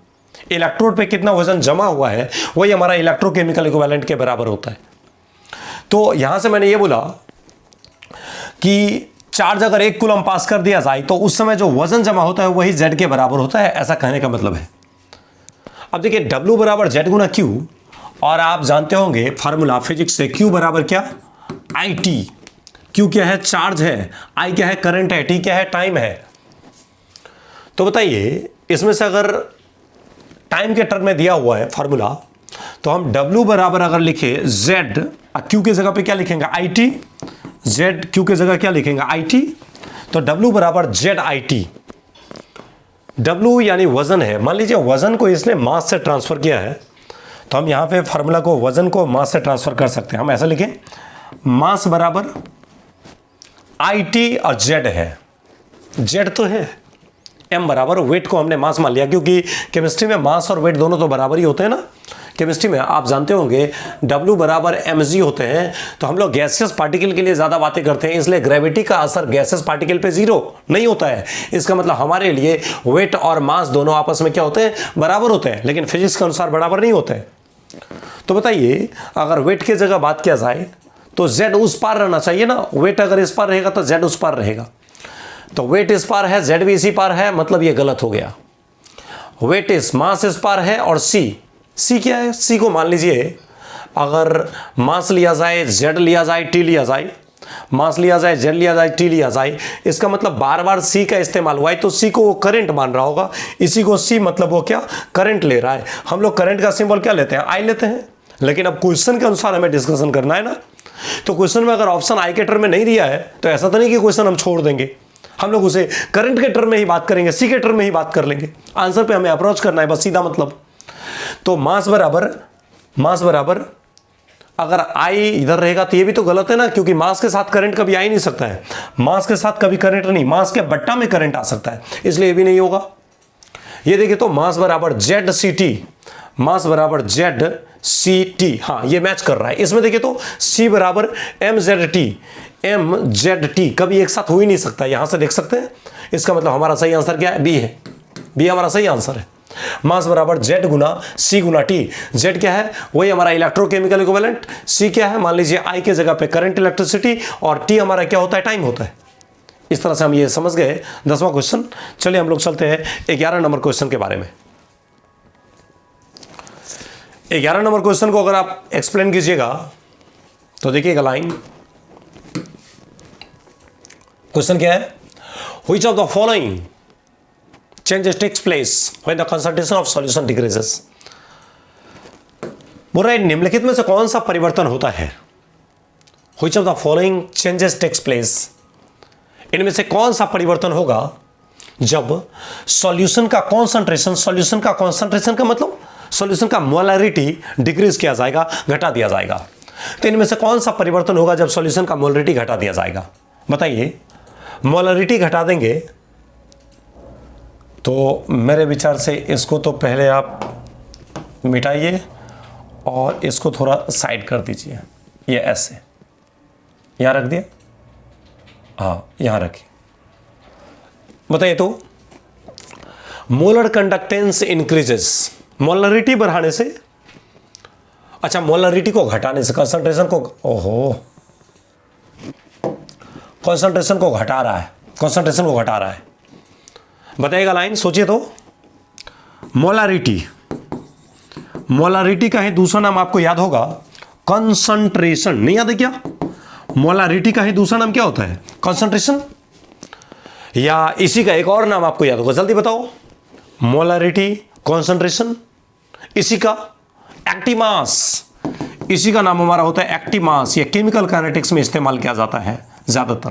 [SPEAKER 1] इलेक्ट्रोड पे कितना वजन जमा हुआ है, वही हमारा इलेक्ट्रोकेमिकल इक्विवेलेंट के बराबर होता है। तो यहां से मैंने ये बोला कि चार्ज अगर 1 कूलम पास कर दिया जाए तो उस समय जो वजन जमा होता है वही Z के बराबर होता है, ऐसा कहने का मतलब है। अब देखिए W बराबर Z गुना Q, और आप जानते होंगे फार्मूला फिजिक्स से, Q बराबर क्या, IT। Q क्या है, चार्ज है, I क्या है, करंट है, T क्या है, टाइम है। तो बताइए इसमें से अगर टाइम के टर्म में दिया हुआ है फार्मूला, तो हम W बराबर अगर लिखे Z, Q के जगह पे क्या लिखेंगे, IT, Z Q के जगह क्या लिखेंगे, IT, तो W बराबर ZIT। W यानी वजन है। मान लीजिए वजन को इसने मास से ट्रांसफर किया है, तो हम यहां पे फार्मूला को वजन को मास से ट्रांसफर कर सकते हैं। हम ऐसा लिखें, मास बराबर IT और Z है, Z तो है, M बराबर वेट को हमने मास मान लिया, क्योंकि केमिस्ट्री में मास और वेट दोनों तो बराबर ही होते हैं ना। केमिस्ट्री में आप जानते होंगे W बराबर mg होते हैं। तो हम लोग गैसियस पार्टिकल के लिए ज़्यादा बातें करते हैं, इसलिए ग्रेविटी का असर गैसियस पार्टिकल पे जीरो नहीं होता है। इसका मतलब हमारे लिए वेट और मास दोनों आपस में क्या होते हैं, बराबर होते हैं, लेकिन फिजिक्स के अनुसार बराबर नहीं होते हैं। तो बताइए अगर वेट की जगह बात किया जाए तो Z उस पार रहना चाहिए ना, वेट अगर इस पार रहेगा तो Z उस पार रहेगा। तो वेट इस पार है, Z भी इसी पार है, मतलब ये गलत हो गया। वेट इस मास इस पार है, और C क्या है, C को मान लीजिए अगर मास लिया जाए, Z लिया जाए, T लिया जाए, मास लिया जाए, Z लिया जाए, T लिया जाए, इसका मतलब बार बार C का इस्तेमाल हुआ है, तो C को वो करंट मान रहा होगा, इसी को C मतलब वो क्या, करंट ले रहा है। हम लोग करंट का सिंबल क्या लेते हैं, I लेते हैं, लेकिन अब क्वेश्चन के अनुसार हमें डिस्कशन करना है ना। तो क्वेश्चन में अगर ऑप्शन I के टर्म में नहीं दिया है तो ऐसा तो नहीं कि क्वेश्चन हम छोड़ देंगे, हम लोग उसे करंट के टर्म में ही बात करेंगे, C के टर्म में ही बात कर लेंगे, आंसर पे हमें अप्रोच करना है, बस सीधा मतलब। तो मास बराबर अगर I इधर रहेगा तो ये भी तो गलत है ना, क्योंकि मास के साथ करंट कभी आ ही नहीं सकता है, मास के साथ कभी करंट नहीं, मास के बट्टा में करंट आ सकता है, इसलिए ये भी नहीं होगा। ये देखिए तो मास बराबर ZCT, मास बराबर ZCT, हाँ ये मैच कर रहा है। इसमें देखिए तो C बराबर MZT कभी एक साथ हो ही नहीं सकता, यहां से देख सकते हैं। इसका मतलब हमारा सही आंसर क्या है, B है, B हमारा सही आंसर है। मास बराबर Z गुना C गुना T। Z क्या है, वही हमारा इलेक्ट्रोकेमिकल इक्विवेलेंट, C क्या है, मान लीजिए I के जगह पे करंट इलेक्ट्रिसिटी, और T हमारा क्या होता है, टाइम होता है। इस तरह से हम ये समझ गए 10वां क्वेश्चन। चलिए हम लोग चलते हैं 11 नंबर क्वेश्चन के बारे में। 11 नंबर क्वेश्चन को अगर आप एक्सप्लेन कीजिएगा तो देखिएगा लाइन, क्वेश्चन क्या है, which of the following changes takes place when the concentration of solution decreases। बोल रहा है निम्नलिखित में से कौन सा परिवर्तन होता है, which of the following changes takes place, इनमें से कौन सा परिवर्तन होगा जब सॉल्यूशन का कॉन्सेंट्रेशन का मतलब सॉल्यूशन का मोलरिटी डिक्रीज किया जाएगा, घटा दिया जाएगा। तो इनमें से कौन सा परिवर्तन होगा जब सॉल्यूशन का मोलरिटी घटा दिया जाएगा, बताइए। मोलरिटी घटा देंगे तो मेरे विचार से इसको तो पहले आप मिटाइए और इसको थोड़ा साइड कर दीजिए, ये ऐसे यहाँ रख दिया, हाँ यहाँ रखिए। बताइए तो मोलर कंडक्टेंस इंक्रीजेस, मोलरिटी बढ़ाने से, अच्छा मोलरिटी को घटाने से, कंसंट्रेशन को, ओहो कंसंट्रेशन को घटा रहा है, कंसंट्रेशन को घटा रहा है। बताइएगा लाइन, सोचिए तो। मोलारिटी का ही दूसरा नाम आपको याद होगा कंसंट्रेशन, नहीं याद है क्या? मोलारिटी का ही दूसरा नाम क्या होता है? कंसंट्रेशन। या इसी का एक और नाम आपको याद होगा, जल्दी बताओ। मोलारिटी, कंसंट्रेशन, इसी का एक्टिव मास, इसी का नाम हमारा होता है एक्टिव मास। ये केमिकल काइनेटिक्स में इस्तेमाल किया जाता है ज्यादातर।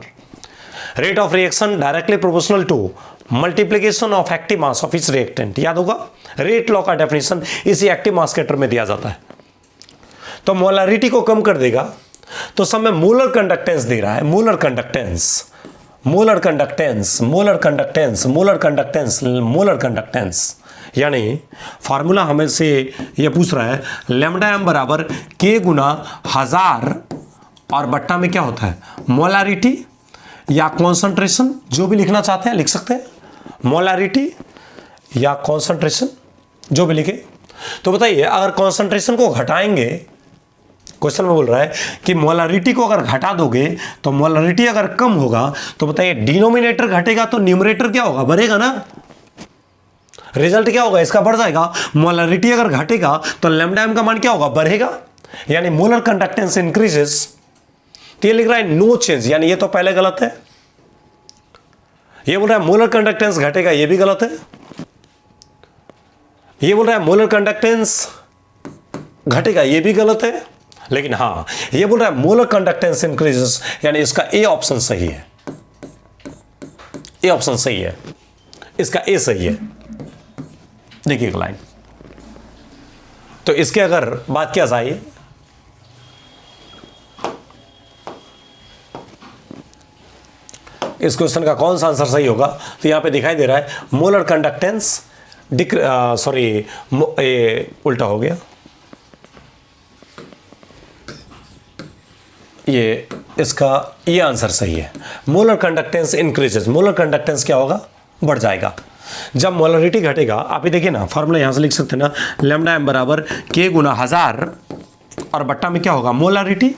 [SPEAKER 1] Rate of reaction directly proportional to multiplication of active mass of each reactant, याद होगा। रेट लॉ का डेफिनेशन इसी एक्टिव मास के टर्म में दिया जाता है। तो मोलारिटी को कम कर देगा तो सब में मोलर कंडक्टेंस दे रहा है, molar conductance, molar conductance, molar conductance, molar conductance, molar conductance. यानी फार्मूला हमें से ये पूछ रहा है लैम्डा एम बराबर के गुना 1000 और बट्टा में क्या होता है मोलारिटी या कॉन्सेंट्रेशन, जो भी लिखना चाहते हैं लिख सकते हैं, मोलारिटी या कॉन्सेंट्रेशन जो भी लिखे। तो बताइए अगर कॉन्सेंट्रेशन को घटाएंगे क्वेश्चन में बोल रहा है कि मोलरिटी को अगर घटा दोगे तो मोलरिटी अगर कम होगा तो बताइए डिनोमिनेटर घटेगा तो न्यूमरेटर क्या होगा, बढ़ेगा ना। रिजल्ट क्या होगा, इसका बढ़ जाएगा। मोलरिटी अगर घटेगा तो लैम्डा एम का मान क्या होगा, बढ़ेगा, यानी मोलर कंडक्टेंस इंक्रीजेस। तो ये लिख रहा है नो चेंज, यानी ये तो पहले गलत है। ये बोल रहा है मोलर कंडक्टेंस घटेगा, ये भी गलत है। ये बोल रहा है मोलर कंडक्टेंस घटेगा, ये भी गलत है। लेकिन हाँ, ये बोल रहा है मोलर कंडक्टेंस इंक्रीजेस, यानी इसका ए ऑप्शन सही है। ए ऑप्शन सही है, इसका ए सही है। देखिए लाइन, तो इसके अगर बात किया जाए, इस क्वेश्चन का कौन सा आंसर सही होगा, तो यहां पे दिखाई दे रहा है मोलर कंडक्टेंस उल्टा हो गया, ये इसका ये आंसर सही है। Molar conductance increases, molar conductance क्या होगा, बढ़ जाएगा। जब मोलरिटी घटेगा, आप ही देखिए ना, फॉर्मूला यहां से लिख सकते हैं ना, लैम्डा एम बराबर के गुना 1000 और बट्टा में क्या होगा, मोलरिटी।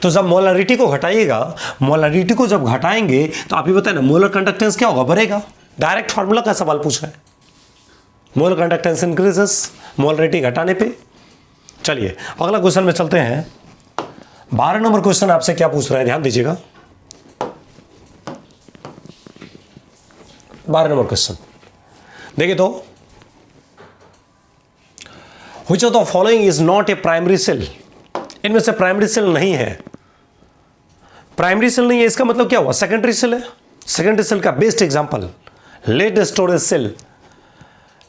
[SPEAKER 1] तो जब मोलरिटी को घटाइएगा, मोलरिटी को जब घटाएंगे तो आप ही बताए ना मोलर कंडक्टेंस क्या होगा, बढ़ेगा। डायरेक्ट फार्मूला का सवाल पूछा है, मोलर कंडक्टेंस इंक्रीजेस मोलरिटी घटाने पे। चलिए अगला क्वेश्चन में चलते हैं। 12 नंबर क्वेश्चन आपसे क्या पूछ रहा है, ध्यान दीजिएगा। 12 नंबर क्वेश्चन देखिए तो, which of the following is not a primary cell, इनमें से प्राइमरी सेल नहीं है। प्राइमरी सेल नहीं है, इसका मतलब क्या हुआ, सेकेंडरी सेल है। सेकेंडरी सेल का best example lead storage cell,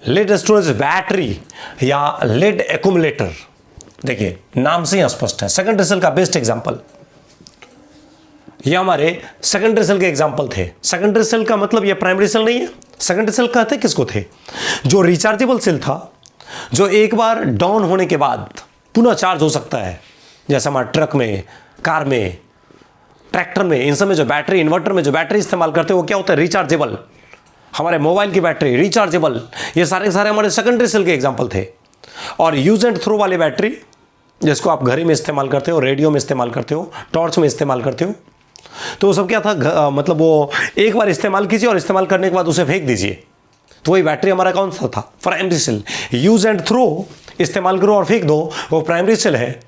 [SPEAKER 1] lead storage battery या लेड एक्यूमुलेटर। देखिए नाम से ही स्पष्ट है, सेकेंडरी सेल का बेस्ट एग्जांपल। ये हमारे सेकेंडरी सेल के एग्जांपल थे। सेकेंडरी सेल का मतलब ये प्राइमरी सेल नहीं है। सेकेंडरी सेल कहते किसको थे, जो रिचार्जेबल सेल था, जो एक बार डाउन होने के बाद पुनः चार्ज हो सकता है, जैसे हमारे ट्रक में, कार में, ट्रैक्टर में, इन सब में जो बैटरी, इन्वर्टर में जो बैटरी इस्तेमाल करते हैं वो क्या होता है, रिचार्जेबल। हमारे मोबाइल की बैटरी रिचार्जेबल, ये सारे सारे हमारे सेकेंडरी सेल के एग्जांपल थे। और यूज एंड थ्रो वाली बैटरी, जिसको आप घड़ी में इस्तेमाल करते हो, रेडियो में इस्तेमाल करते हो, टॉर्च में इस्तेमाल करते हो, तो वो सब क्या था, मतलब वो एक बार इस्तेमाल कीजिए और इस्तेमाल करने के बाद उसे फेंक दीजिए, तो वही बैटरी हमारा कौन सा था, primary cell. Use and throw, इस्तेमाल करो और फेंक दो, वो प्राइमरी सेल है।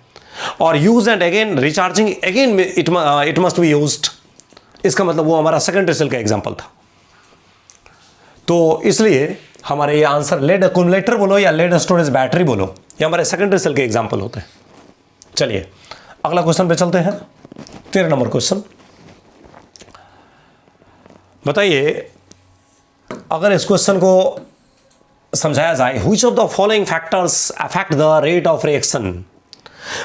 [SPEAKER 1] और use and again, recharging again it must be used, इसका मतलब वो हमारा सेकेंडरी सेल का एग्जांपल था। तो इसलिए हमारे ये आंसर लेड एक्यूमुलेटर बोलो या लेड स्टोरेज बैटरी बोलो, ये हमारे सेकेंडरी सेल के एग्जांपल होते हैं। चलिए अगला क्वेश्चन पे चलते हैं। 13 नंबर क्वेश्चन बताइए, अगर इस क्वेश्चन को समझाया जाए, which of the following factors affect the rate of reaction,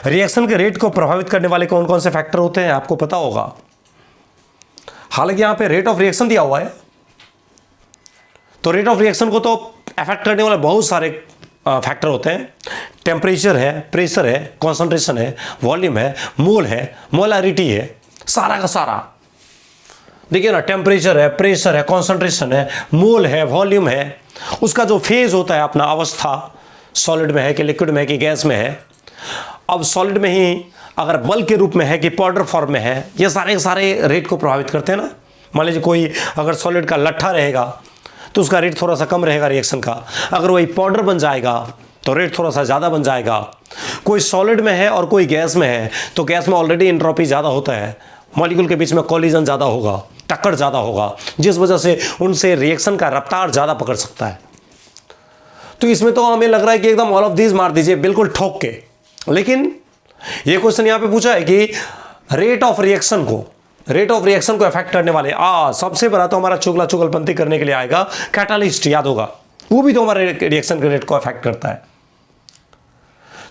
[SPEAKER 1] reaction के रेट को प्रभावित करने वाले कौन कौन से फैक्टर होते हैं, आपको पता होगा। हालांकि यहां पे रेट ऑफ रिएक्शन दिया हुआ है, तो रेट ऑफ रिएक्शन को तो अफेक्ट करने वाले बहुत सारे फैक्टर होते हैं। टेम्परेचर है, प्रेशर है, कॉन्सेंट्रेशन है, वॉल्यूम है, मोल है, मोलारिटी है, सारा का सारा। देखिए ना, टेम्परेचर है, प्रेशर है, कॉन्सेंट्रेशन है, मोल है, वॉल्यूम है, उसका जो फेज होता है अपना अवस्था, सॉलिड में है कि लिक्विड में है कि गैस में है, अब सॉलिड में ही अगर बल्क के रूप में है कि पाउडर फॉर्म में है, ये सारे सारे रेट को प्रभावित करते हैं ना। मान लीजिए कोई अगर सॉलिड का लट्ठा रहेगा तो उसका रेट थोड़ा सा कम रहेगा रिएक्शन का, अगर वही पाउडर बन जाएगा तो रेट थोड़ा सा ज़्यादा बन जाएगा। कोई सॉलिड में है और कोई गैस में है, तो गैस में ऑलरेडी एंट्रोपी ज़्यादा होता है, मॉलिक्यूल के बीच में कोलिजन ज़्यादा होगा, टक्कर ज़्यादा होगा, जिस वजह से उनसे रिएक्शन का रफ्तार ज़्यादा पकड़ सकता है। तो इसमें तो हमें लग रहा है कि एकदम ऑल ऑफ दीज मार दीजिए बिल्कुल ठोक के, लेकिन ये क्वेश्चन यहाँ पे पूछा है कि रेट ऑफ रिएक्शन को अफेक्ट करने वाले सबसे बड़ा तो हमारा चुगलपंथी करने के लिए आएगा कैटालिस्ट, याद होगा, वो भी तो हमारे रिएक्शन के रेट को अफेक्ट करता है।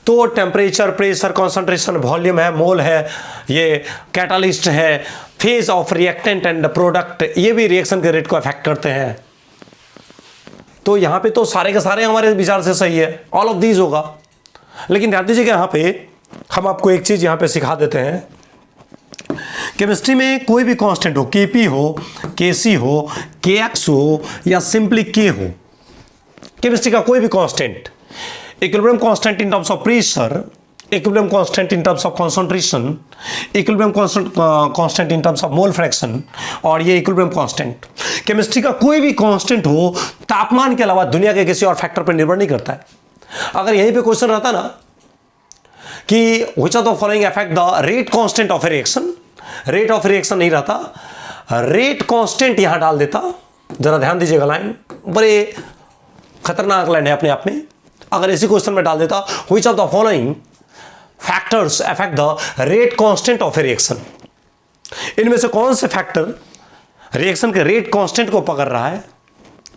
[SPEAKER 1] तो टेम्परेचर, प्रेशर, कॉन्सेंट्रेशन, वॉल्यूम है, मोल है, ये कैटालिस्ट है, phase of reactant and product, ये भी रिएक्शन के रेट को अफेक्ट करते हैं। तो यहां पे तो सारे के सारे हमारे विचार से सही है, ऑल ऑफ दीज होगा। लेकिन ध्यान दीजिएगा, यहां पे हम आपको एक चीज यहां पे सिखा देते हैं। केमिस्ट्री में कोई भी कांस्टेंट हो, Kp हो, Kc हो, Kx हो या सिंपली K हो, केमिस्ट्री का कोई भी constant, equilibrium constant in terms of pressure equilibrium constant in terms of concentration, equilibrium constant in terms of mole fraction, और ये इक्विलिब्रियम कांस्टेंट केमिस्ट्री का कोई भी कांस्टेंट हो तापमान के अलावा दुनिया के किसी और फैक्टर पर निर्भर नहीं करता है। अगर यहीं पे क्वेश्चन रहता ना कि which of the following affect the rate constant of A reaction, rate of reaction नहीं रहता, रेट कांस्टेंट यहां डाल देता। जरा ध्यान दीजिएगा, लाइन बड़े खतरनाक लाइन है अपने आप में। अगर इसी क्वेश्चन में डाल देता which of the following factors affect the rate constant of A reaction, इनमें से कौन से फैक्टर रिएक्शन के रेट कांस्टेंट को पकड़ रहा है,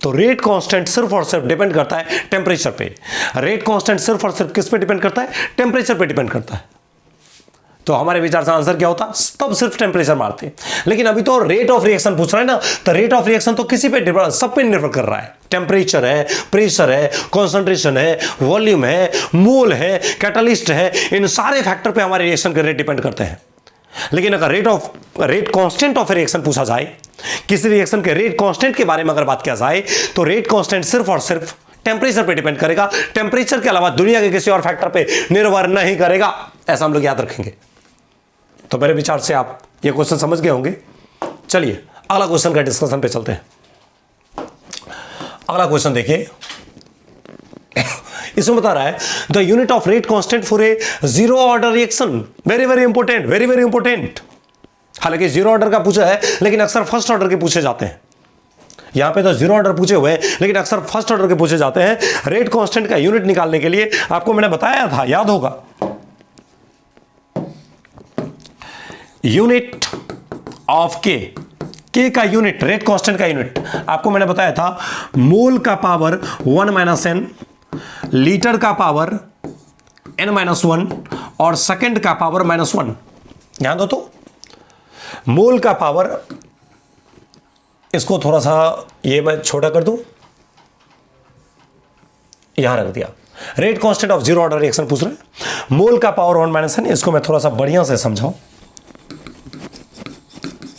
[SPEAKER 1] तो रेट कांस्टेंट सिर्फ और सिर्फ डिपेंड करता है टेम्परेचर पे। रेट कांस्टेंट सिर्फ और सिर्फ किस पे डिपेंड करता है, टेम्परेचर पे डिपेंड करता है। तो हमारे विचार से आंसर क्या होता, तब सिर्फ टेम्परेचर मारते। लेकिन अभी तो रेट ऑफ रिएक्शन पूछ रहा है ना, तो रेट ऑफ रिएक्शन तो किसी पे सब पे निर्भर कर रहा है। टेम्परेचर है, प्रेशर है, कॉन्सेंट्रेशन है, वॉल्यूम है, मोल है, कैटालिस्ट है, इन सारे फैक्टर पे हमारे रिएक्शन के रेट डिपेंड करते हैं। लेकिन अगर रेट कांस्टेंट ऑफ रिएक्शन पूछा जाए, किसी रिएक्शन के रेट कांस्टेंट के बारे में अगर बात किया जाए, तो रेट कांस्टेंट सिर्फ और सिर्फ टेम्परेचर पे डिपेंड करेगा, टेम्परेचर के अलावा दुनिया के किसी और फैक्टर पे निर्भर नहीं करेगा। ऐसा हम लोग याद रखेंगे। तो मेरे विचार से आप ये क्वेश्चन समझ गए होंगे। चलिए अगला क्वेश्चन का डिस्कशन पे चलते हैं। अगला क्वेश्चन देखिए, इसमें बता रहा है the unit of rate constant for a zero order reaction. Very very important, very very important. हालांकि जीरो ऑर्डर का पूछा है, लेकिन अक्सर फर्स्ट ऑर्डर के पूछे जाते हैं। यहां पे तो जीरो ऑर्डर पूछे हुए हैं, लेकिन अक्सर फर्स्ट ऑर्डर के पूछे जाते हैं। रेट कांस्टेंट का यूनिट निकालने के लिए आपको मैंने बताया था, याद होगा, यूनिट ऑफ के का यूनिट, रेट कांस्टेंट का यूनिट आपको मैंने बताया था मोल का पावर 1 माइनस एन, लीटर का पावर n-1 और सेकंड का पावर -1। ध्यान दो, तो मोल का पावर, इसको थोड़ा सा ये मैं छोटा कर दूं, यहां रख दिया। Rate constant of zero order reaction पूछ रहे हैं, मोल का पावर 1 माइनस एन, इसको मैं थोड़ा सा बढ़िया से समझाऊं।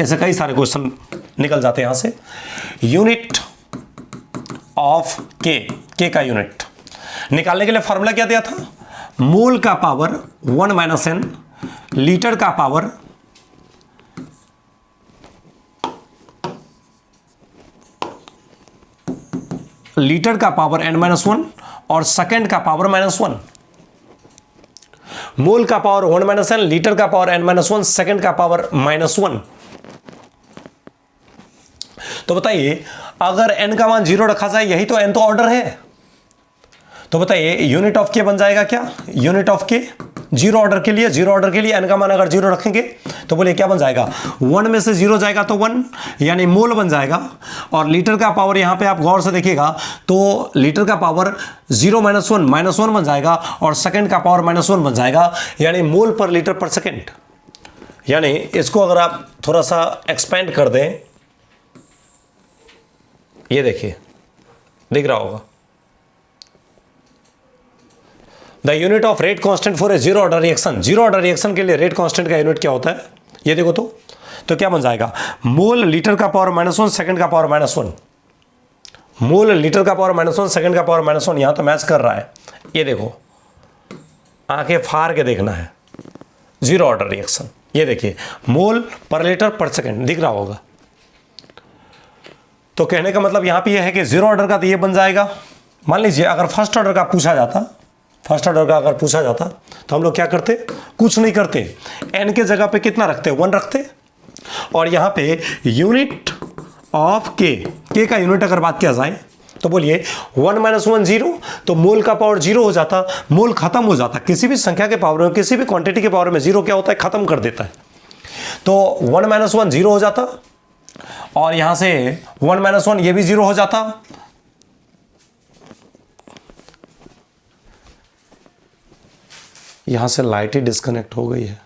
[SPEAKER 1] ऐसे कई सारे क्वेश्चन निकल जाते हैं यहां से। यूनिट ऑफ के का यूनिट निकालने के लिए फॉर्मूला क्या दिया था, मोल का पावर 1 माइनस एन, लीटर का पावर n-1 और सेकंड का पावर -1। मोल का पावर 1 माइनस एन, लीटर का पावर n-1, सेकंड का पावर -1। तो बताइए, अगर n का मान 0 रखा जाए, यही तो n तो ऑर्डर है, तो बताइए यूनिट ऑफ के बन जाएगा क्या, यूनिट ऑफ के जीरो ऑर्डर के लिए, जीरो ऑर्डर के लिए n का मान अगर 0 रखेंगे तो बोलिए क्या बन जाएगा, 1 में से 0 जाएगा तो 1, यानी मोल बन जाएगा। और लीटर का पावर यहां पे आप गौर से देखिएगा तो लीटर का पावर 0 -1 बन जाएगा और सेकंड का पावर -1 बन जाएगा, यानी मोल पर लीटर पर सेकंड। यानी इसको अगर आप थोड़ा सा एक्सपेंड कर दें, ये देखिए दिख रहा होगा, the unit of rate constant for a zero order reaction. Zero order reaction के लिए रेट कांस्टेंट का यूनिट क्या होता है, ये देखो तो क्या बन जाएगा, मोल लीटर का पावर -1, सेकंड का पावर -1। मोल लीटर का पावर -1, सेकंड का पावर -1, यहां तो मैच कर रहा है। ये देखो, आंखें फाड़ के देखना है, जीरो ऑर्डर रिएक्शन। ये देखिए, मोल पर लीटर पर सेकंड दिख रहा होगा। तो कहने का मतलब यहां पे यह है कि जीरो ऑर्डर का तो ये बन जाएगा। मान लीजिए अगर फर्स्ट ऑर्डर का पूछा जाता, फर्स्ट ऑर्डर का अगर पूछा जाता तो हम लोग क्या करते, कुछ नहीं करते, n के जगह पे कितना रखते, 1 रखते, और यहां पे यूनिट ऑफ के का यूनिट अगर बात किया जाए तो बोलिए 1 - 1 0, तो मोल का पावर 0 हो जाता, मोल खत्म हो जाता। किसी भी संख्या के पावर में, किसी भी क्वांटिटी के पावर में 0 क्या होता है, खत्म कर देता है। तो 1 - 1 0 हो जाता, और यहां से 1 - 1 ये भी 0 हो जाता। यहां से लाइट ही डिस्कनेक्ट हो गई है।